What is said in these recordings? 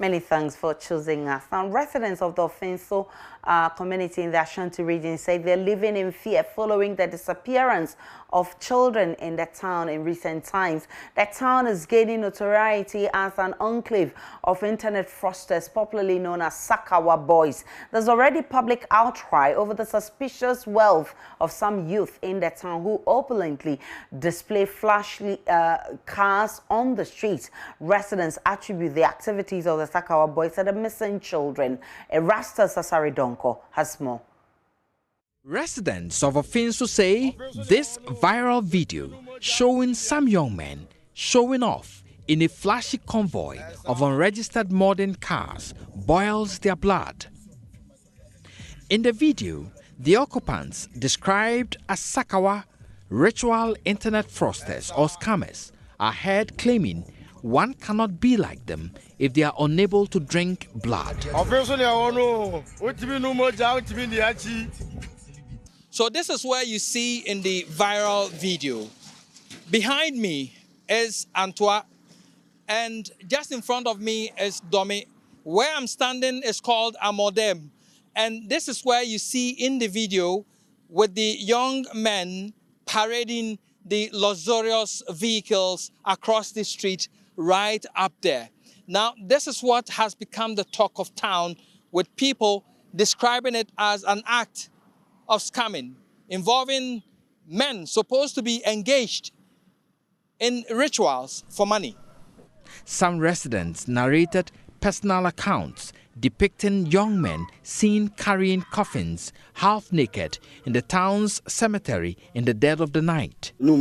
Many thanks for choosing us. Now, residents of the Offinso community in the Ashanti region say they're living in fear following the disappearance of children in the town in recent times. The town is gaining notoriety as an enclave of internet fraudsters, popularly known as Sakawa boys. There's already public outcry over the suspicious wealth of some youth in the town who openly display flashy cars on the streets. Residents attribute the activities of the Sakawa boys to the missing children. Fraudsters Donko has more. Residents of Offinso say this viral video showing some young men showing off in a flashy convoy of unregistered modern cars boils their blood. In the video, the occupants, described as Sakawa ritual internet fraudsters or scammers, are heard claiming one cannot be like them if they are unable to drink blood. So this is where you see in the viral video. Behind me is Antoine, and just in front of me is Domi. Where I'm standing is called Amodem. And this is where you see in the video with the young men parading the luxurious vehicles across the street right up there. Now, this is what has become the talk of town, with people describing it as an act of scamming involving men supposed to be engaged in rituals for money. Some residents narrated personal accounts depicting young men seen carrying coffins half naked in the town's cemetery in the dead of the night. One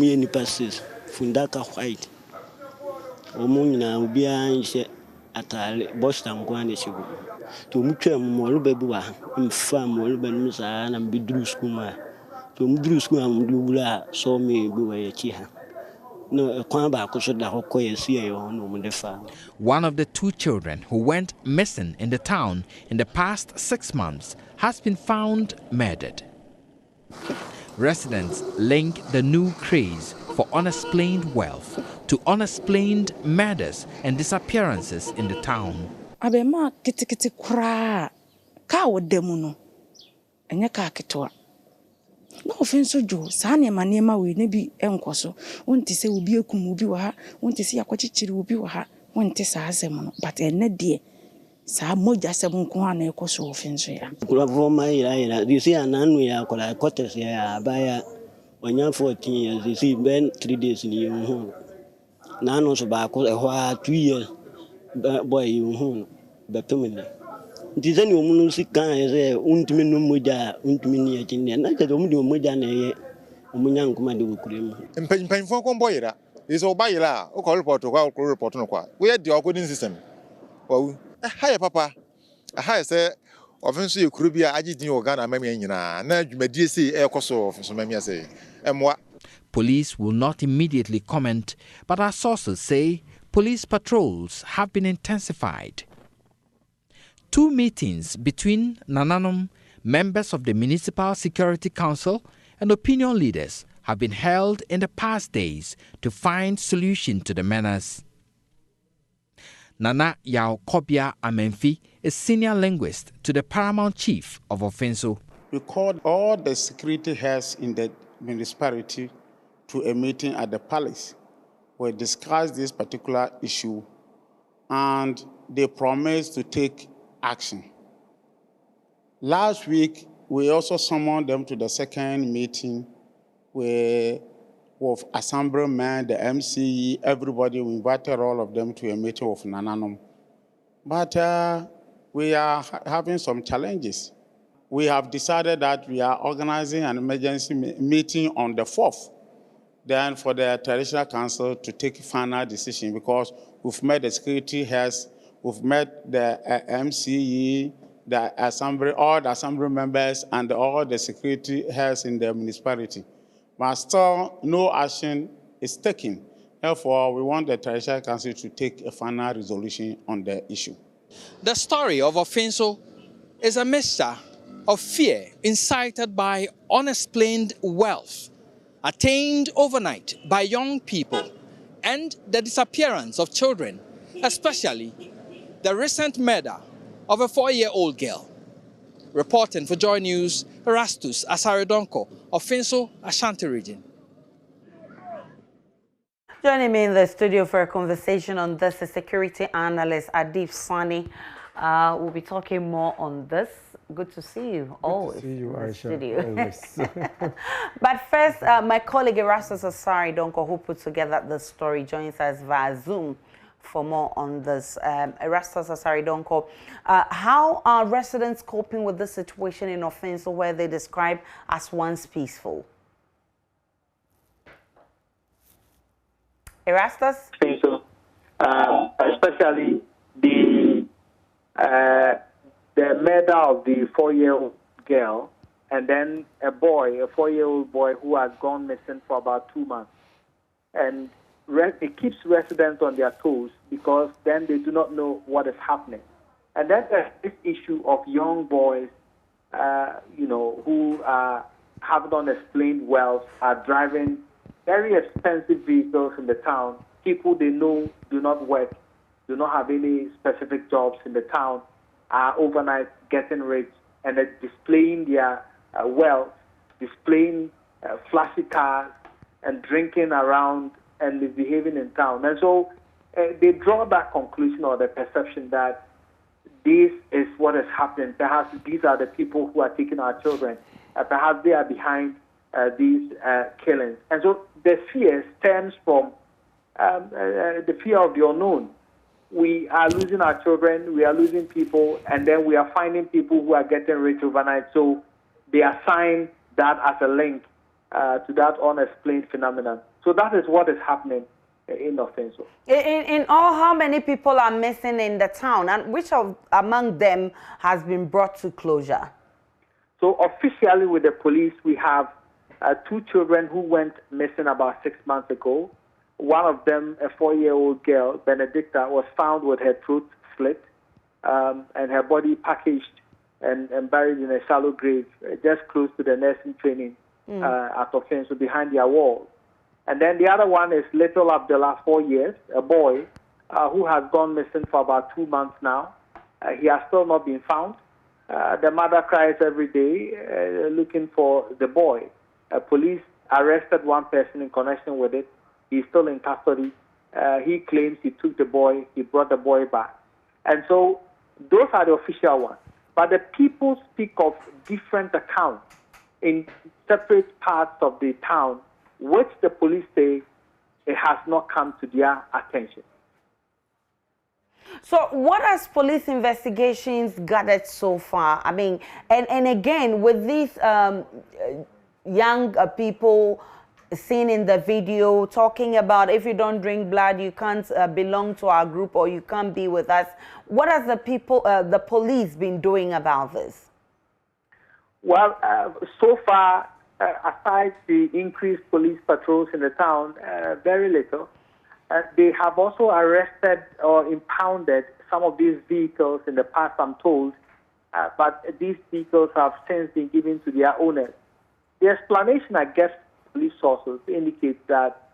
of the two children who went missing in the town in the past 6 months has been found murdered. Residents link the new craze for unexplained wealth to unexplained murders and disappearances in the town. Abema kitikiti kura ka wodemuno enye ka kitwa na Offinso jo sane manema we ne bi enkoso wonte se obi ekum obi wa ha wonte se yakwachichiri obi wa ha wonte sa asem no but enne de sa moja asem nko ha na ekoso Offinso ya kula voma ila disi ananu ya kola kotes ya abaya onya 14 years disi ben 3 days ni hu na no so ba ko ehwa 2 years boy hu betumini ndizeni omuno sika eze untimi no moja untimi ni yakine na je omude moja na ye omunya nkuma de okuremu mpanfo ko boyira iso bayira o ko report no kwa we dey coding system wa hi papa hi say Offinso ekuru bia agidin Ghana mamia nyina na adwumadie sei ekoso Offinso mamia sei emwa. Police will not immediately comment, but our sources say police patrols have been intensified. 2 meetings between Nananom, members of the Municipal Security Council, and opinion leaders have been held in the past days to find solution to the menace. Nana Yao Kobia Amenfi is senior linguist to the paramount chief of Offinso. We called all the security heads in the municipality to a meeting at the palace. We discussed this particular issue and they promised to take action. Last week, we also summoned them to the second meeting with assemblymen, the MCE, everybody. We invited all of them to a meeting of Nananom. But we are having some challenges. We have decided that we are organizing an emergency meeting on the 4th. Then for the traditional council to take final decision, because we've met the security heads, we've met the MCE, the assembly, all the assembly members, and all the security heads in the municipality. But still, no action is taken. Therefore, we want the traditional council to take a final resolution on the issue. The story of Offinso is a mixture of fear incited by unexplained wealth attained overnight by young people and the disappearance of children, especially the recent murder of a 4-year-old girl. Reporting for Joy News, Erastus Asaridonko, Offinso, Ashanti region. Joining me in the studio for a conversation on this is security analyst Adib Sani. We'll be talking more on this. Good to see you always in the studio. But first, my colleague Erastus Asaridonko, who put together the story, joins us via Zoom for more on this. Erastus Asaridonko, how are residents coping with the situation in Offinso where they describe as once peaceful? Erastus? Especially the murder of the 4-year-old girl, and then a 4-year-old boy who has gone missing for about 2 months. And it keeps residents on their toes because then they do not know what is happening. And then there's this issue of young boys, who have unexplained wealth, are driving very expensive vehicles in the town. People they know do not work, do not have any specific jobs in the town, are overnight getting rich and they're displaying their wealth, displaying flashy cars and drinking around and misbehaving in town. And so they draw that conclusion or the perception that this is what is happening. Perhaps these are the people who are taking our children. Perhaps they are behind these killings. And so the fear stems from the fear of the unknown. We are losing our children, we are losing people, and then we are finding people who are getting rich overnight. So they assign that as a link to that unexplained phenomenon. So that is what is happening in Offinso. In all, how many people are missing in the town, and which among them has been brought to closure? So officially with the police, we have 2 children who went missing about 6 months ago. One of them, a 4-year-old girl, Benedicta, was found with her throat slit and her body packaged and buried in a shallow grave just close to the nursing training at Offinso behind their walls. And then the other one is little Abdullah, 4 years, a boy who has gone missing for about 2 months now. He has still not been found. The mother cries every day looking for the boy. Police arrested one person in connection with it. He's still in custody. He claims he took the boy, he brought the boy back. And so those are the official ones. But the people speak of different accounts in separate parts of the town, which the police say it has not come to their attention. So what has police investigations gathered so far? I mean, and again, with these young people seen in the video talking about if you don't drink blood, you can't belong to our group or you can't be with us. What has the police been doing about this? Well, so far, aside the increased police patrols in the town, very little. They have also arrested or impounded some of these vehicles in the past, I'm told, but these vehicles have since been given to their owners. The explanation, I guess, police sources indicates that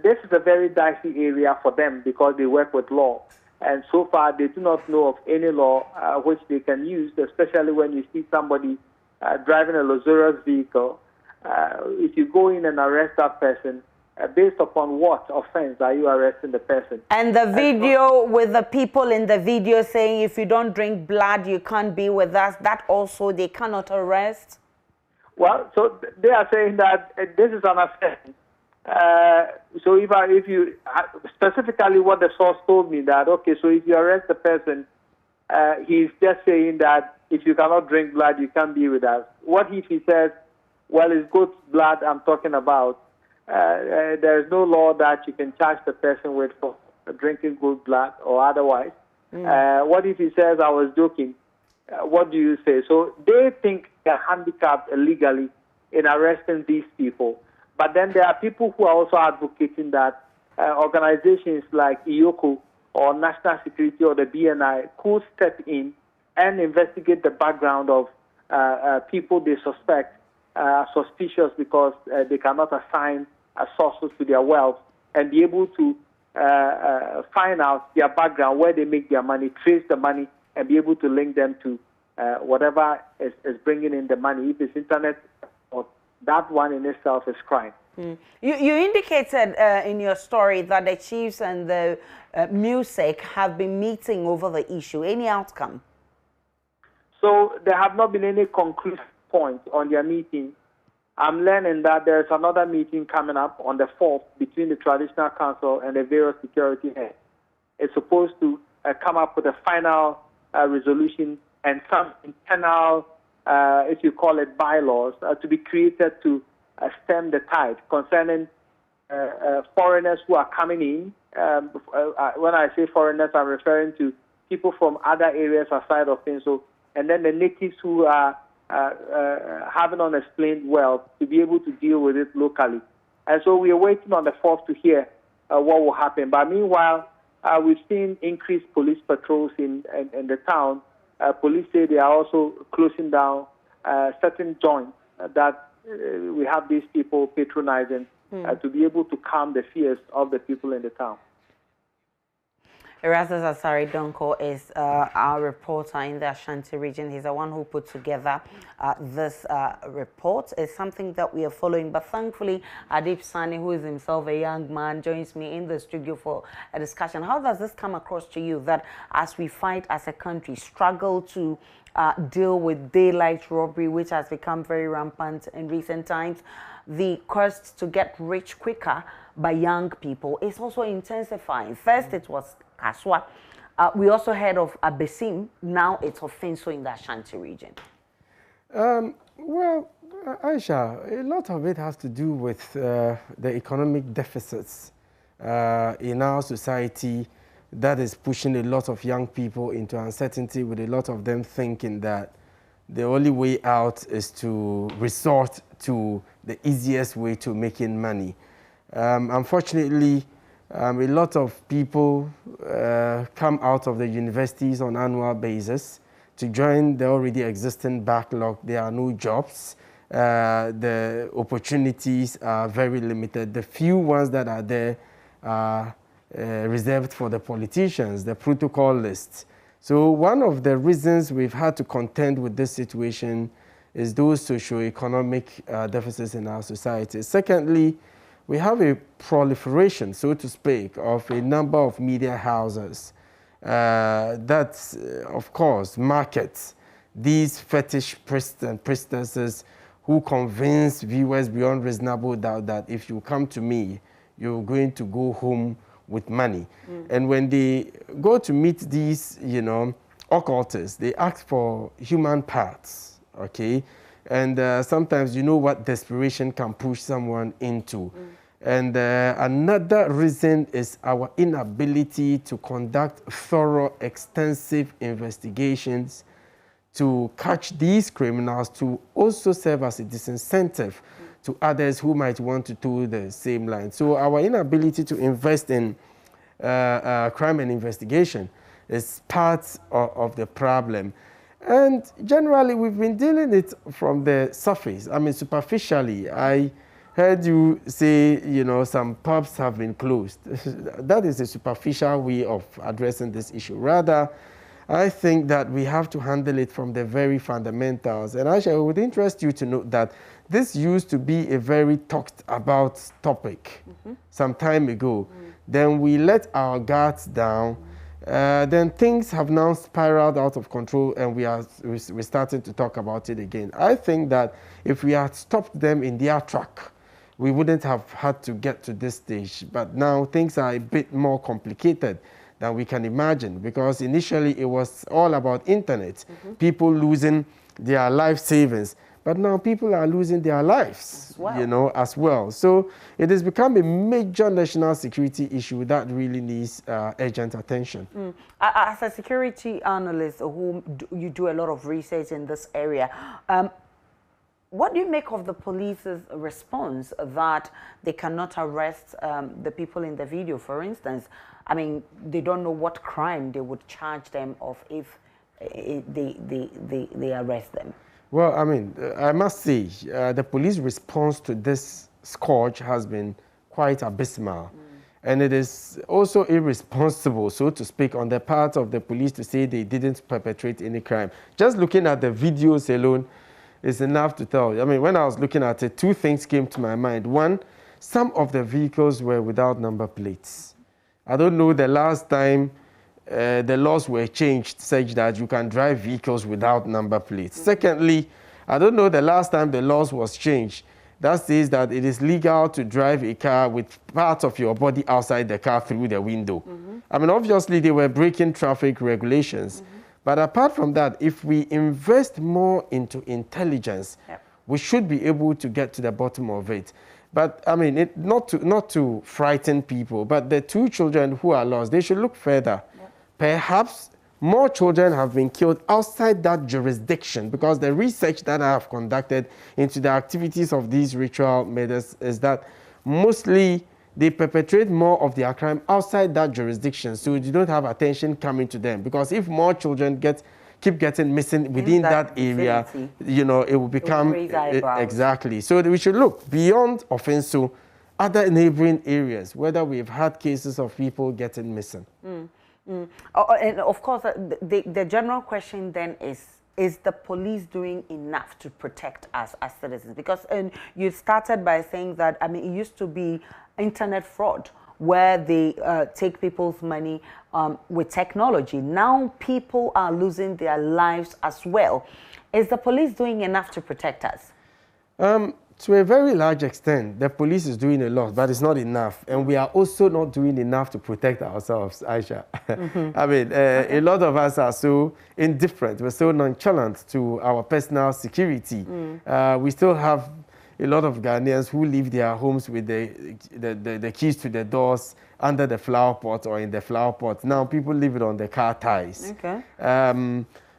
this is a very dicey area for them because they work with law. And so far, they do not know of any law which they can use, especially when you see somebody driving a luxurious vehicle. If you go in and arrest that person, based upon what offense are you arresting the person? And the video with the people in the video saying if you don't drink blood, you can't be with us, that also they cannot arrest? Well, so they are saying that this is an offense. So if you specifically what the source told me that, okay, so if you arrest the person, he's just saying that if you cannot drink blood, you can't be with us. What if he says, well, it's goat's blood I'm talking about. There is no law that you can charge the person with for drinking goat blood or otherwise. What if he says, I was joking? What do you say? So they think they're handicapped illegally in arresting these people. But then there are people who are also advocating that organizations like IOCO or National Security or the BNI could step in and investigate the background of people they suspect suspicious because they cannot assign sources to their wealth and be able to find out their background, where they make their money, trace the money, and be able to link them to whatever is bringing in the money. If it's internet, or that one in itself is crime. You indicated in your story that the chiefs and the music have been meeting over the issue. Any outcome? So there have not been any conclusive points on their meeting. I'm learning that there's another meeting coming up on the 4th between the Traditional Council and the various security heads. It's supposed to come up with a final resolution and some internal, if you call it bylaws, to be created to stem the tide concerning foreigners who are coming in. When I say foreigners, I'm referring to people from other areas outside of Offinso, and then the natives who are having unexplained wealth to be able to deal with it locally. And so we are waiting on the 4th to hear what will happen. But meanwhile, we've seen increased police patrols in the town. Police say they are also closing down certain joints that we have these people patronizing to be able to calm the fears of the people in the town. Erastus Asari Donko is our reporter in the Ashanti region. He's the one who put together this report. It's something that we are following, but thankfully Adib Sani, who is himself a young man, joins me in the studio for a discussion. How does this come across to you, that as we fight as a country, struggle to deal with daylight robbery, which has become very rampant in recent times, the quest to get rich quicker by young people is also intensifying? First it was Kaswa. We also heard of Abesim. Now it's Offinso in the Ashanti region. Well, Aisha, a lot of it has to do with the economic deficits in our society that is pushing a lot of young people into uncertainty, with a lot of them thinking that the only way out is to resort to the easiest way to making money. Unfortunately, a lot of people come out of the universities on an annual basis to join the already existing backlog. There are no jobs. The opportunities are very limited. The few ones that are there are reserved for the politicians, the protocol lists. So one of the reasons we've had to contend with this situation is those socio-economic deficits in our society. Secondly, we have a proliferation, so to speak, of a number of media houses that, of course, market these fetish priests and priestesses who convince viewers beyond reasonable doubt that if you come to me, you're going to go home with money. And when they go to meet these, occultists, they ask for human parts, okay? And sometimes you know what desperation can push someone into. And another reason is our inability to conduct thorough, extensive investigations to catch these criminals, to also serve as a disincentive to others who might want to do the same line. So our inability to invest in crime and investigation is part of the problem. And generally, we've been dealing it from the surface. I mean, superficially, I heard you say, some pubs have been closed. That is a superficial way of addressing this issue. Rather, I think that we have to handle it from the very fundamentals. And actually, it would interest you to note that this used to be a very talked about topic some time ago. Then we let our guards down. Then things have now spiraled out of control, and we're starting to talk about it again. I think that if we had stopped them in their track, we wouldn't have had to get to this stage. But now things are a bit more complicated than we can imagine, because initially it was all about internet, people losing their life savings. But now people are losing their lives, as well. So it has become a major national security issue that really needs urgent attention. As a security analyst, you do a lot of research in this area, what do you make of the police's response that they cannot arrest the people in the video, for instance? I mean, they don't know what crime they would charge them of if they arrest them. Well, I mean, I must say, the police response to this scourge has been quite abysmal. And it is also irresponsible, so to speak, on the part of the police to say they didn't perpetrate any crime. Just looking at the videos alone is enough to tell. I mean, when I was looking at it, two things came to my mind. One, some of the vehicles were without number plates. I don't know the last time the laws were changed such that you can drive vehicles without number plates. Secondly, I don't know the last time the laws was changed that says that it is legal to drive a car with parts of your body outside the car through the window. I mean, obviously, they were breaking traffic regulations. But apart from that, if we invest more into intelligence, we should be able to get to the bottom of it. But, I mean, not to frighten people, but the two children who are lost, they should look further. Perhaps more children have been killed outside that jurisdiction, because the research that I have conducted into the activities of these ritual murders is that mostly they perpetrate more of their crime outside that jurisdiction, so you don't have attention coming to them. Because if more children keep getting missing within that area, you know, it will become exactly. So we should look beyond Offinso, other neighboring areas, whether we've had cases of people getting missing. And of course, the general question then is the police doing enough to protect us as citizens? Because you started by saying that, I mean, it used to be internet fraud where they take people's money with technology. Now people are losing their lives as well. Is the police doing enough to protect us? To a very large extent, the police is doing a lot, but it's not enough. And we are also not doing enough to protect ourselves, Aisha. I mean, a lot of us are so indifferent. We're so nonchalant to our personal security. We still have a lot of Ghanaians who leave their homes with the keys to the doors under the flower pot or in the flower pot. Now people leave it on the car ties.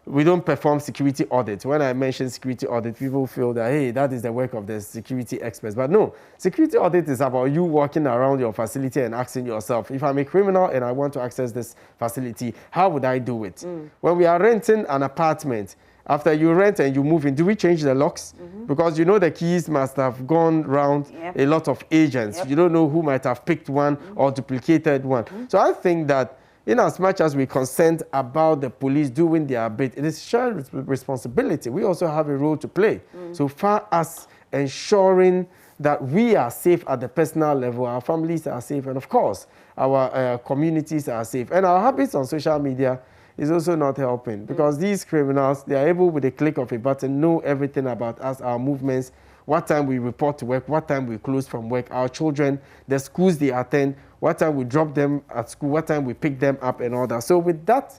We don't perform security audits. When I mention security audit, people feel that, hey, that is the work of the security experts. But no, security audit is about you walking around your facility and asking yourself, if I'm a criminal and I want to access this facility, how would I do it? When we are renting an apartment, after you rent and you move in, do we change the locks? Because you know the keys must have gone round a lot of agents. You don't know who might have picked one or duplicated one. So I think that in as much as we concerned about the police doing their bit, it is shared responsibility. We also have a role to play. So far as ensuring that we are safe at the personal level, our families are safe, and of course, our communities are safe. And our habits on social media is also not helping, because these criminals, they are able, with a click of a button, know everything about us, our movements, what time we report to work, what time we close from work, our children, the schools they attend, what time we drop them at school, what time we pick them up, and all that. So with that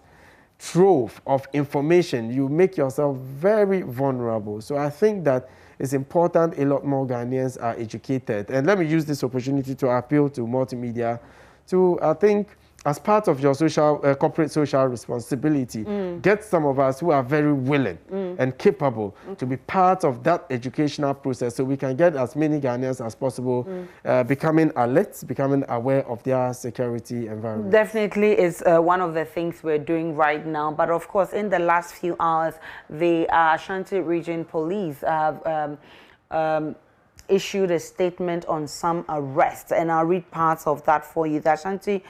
trove of information, you make yourself very vulnerable. So I think that it's important a lot more Ghanaians are educated. And let me use this opportunity to appeal to multimedia to, I think, as part of your corporate social responsibility, get some of us who are very willing and capable to be part of that educational process, so we can get as many Ghanaians as possible becoming alert, becoming aware of their security environment. Definitely is one of the things we're doing right now. But of course, in the last few hours, the Ashanti Region Police have issued a statement on some arrests, and I'll read parts of that for you. The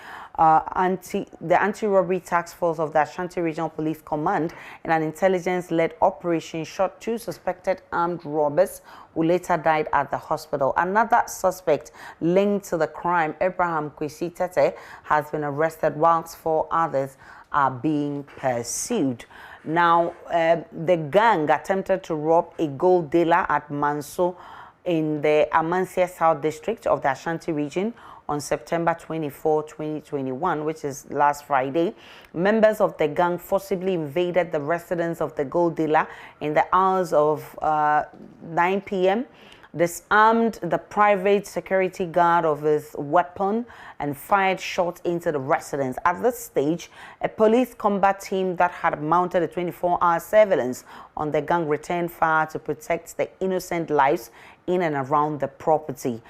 anti-robbery task force of the Ashanti Regional Police Command, in an intelligence-led operation, shot 2 suspected armed robbers who later died at the hospital. Another suspect linked to the crime, Abraham Kwesi Tete, has been arrested, whilst 4 others are being pursued. Now, the gang attempted to rob a gold dealer at Manso in the Amansia South District of the Ashanti region on September 24, 2021, which is last Friday. Members of the gang forcibly invaded the residence of the gold dealer in the hours of 9 p.m., disarmed the private security guard of his weapon, and fired shots into the residence. At this stage, a police combat team that had mounted a 24-hour surveillance on the gang returned fire to protect the innocent lives in and around the property.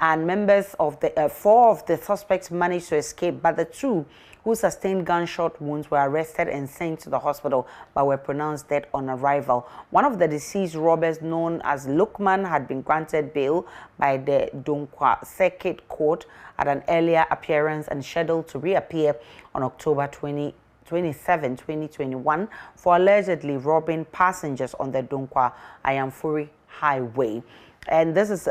and members of the 4 of the suspects managed to escape, but the 2 who sustained gunshot wounds were arrested and sent to the hospital but were pronounced dead on arrival. One of the deceased robbers, known as Lukman, had been granted bail by the Donkwa Circuit Court at an earlier appearance and scheduled to reappear on October 27, 2021 for allegedly robbing passengers on the Donkwa Ayamfuri Highway. And this is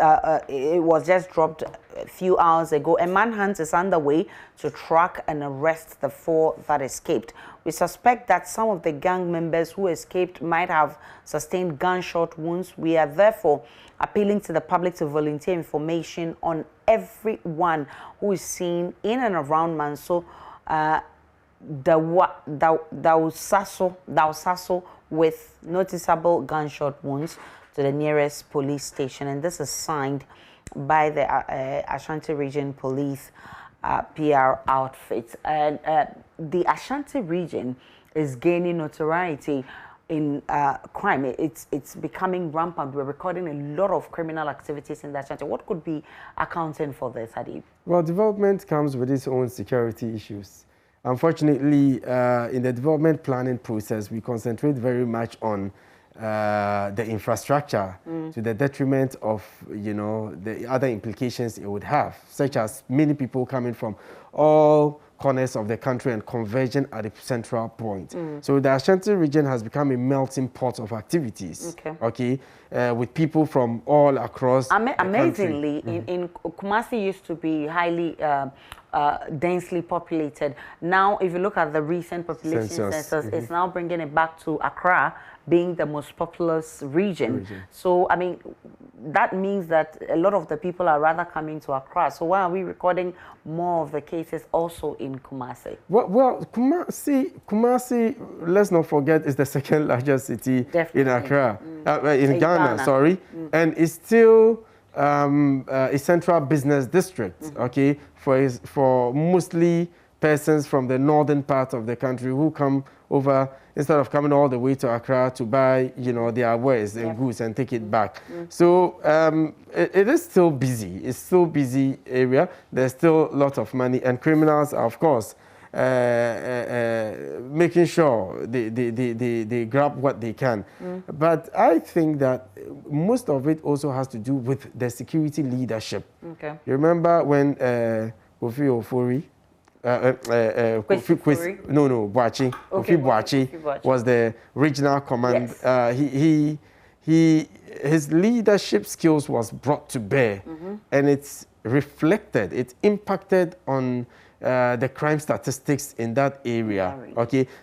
it was just dropped a few hours ago. A manhunt is underway to track and arrest the 4 that escaped. We suspect that some of the gang members who escaped might have sustained gunshot wounds. We are therefore appealing to the public to volunteer information on everyone who is seen in and around Manso, Dausaso with noticeable gunshot wounds to the nearest police station. And this is signed by the Ashanti Region Police PR outfit. And the Ashanti region is gaining notoriety in crime. It's becoming rampant. We're recording a lot of criminal activities in the Ashanti. What could be accounting for this, Adib? Well, development comes with its own security issues. Unfortunately, in the development planning process, we concentrate very much on the infrastructure to the detriment of, the other implications it would have, such as many people coming from all corners of the country and converging at a central point. So the Ashanti region has become a melting pot of activities, with people from all across amazingly, the country. in Kumasi used to be highly densely populated. Now, if you look at the recent population census, it's now bringing it back to Accra being the most populous region. So, I mean, that means that a lot of the people are rather coming to Accra. So why are we recording more of the cases also in Kumasi? Well, Kumasi, let's not forget, is the second largest city in Accra, in Ghana, sorry. And it's still a central business district, for mostly persons from the northern part of the country who come over instead of coming all the way to Accra to buy, their wares and goods and take it back. So it is still busy. It's still busy area. There's still lots of money, and criminals are, of course, making sure they grab what they can. But I think that most of it also has to do with the security leadership. You remember when Kofi Ofori, Boachi was the regional command. His leadership skills was brought to bear, and it's reflected, it impacted on the crime statistics in that area.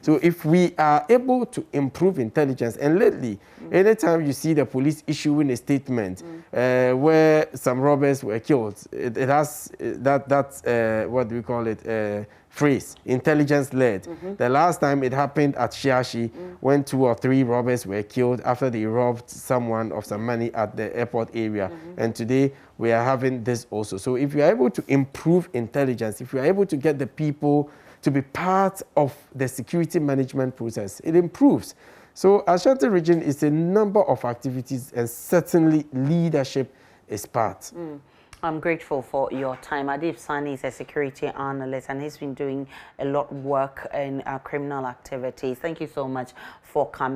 So if we are able to improve intelligence, and lately, anytime you see the police issuing a statement where some robbers were killed, it has that's what do we call it, phrase, intelligence-led. The last time it happened at Shiashi, when 2 or 3 robbers were killed after they robbed someone of some money at the airport area. And today, we are having this also. So if you are able to improve intelligence, if you are able to get the people to be part of the security management process, it improves. So Ashanti region is a number of activities, and certainly leadership is part. I'm grateful for your time. Adib Sani is a security analyst, and he's been doing a lot of work in criminal activities. Thank you so much for coming.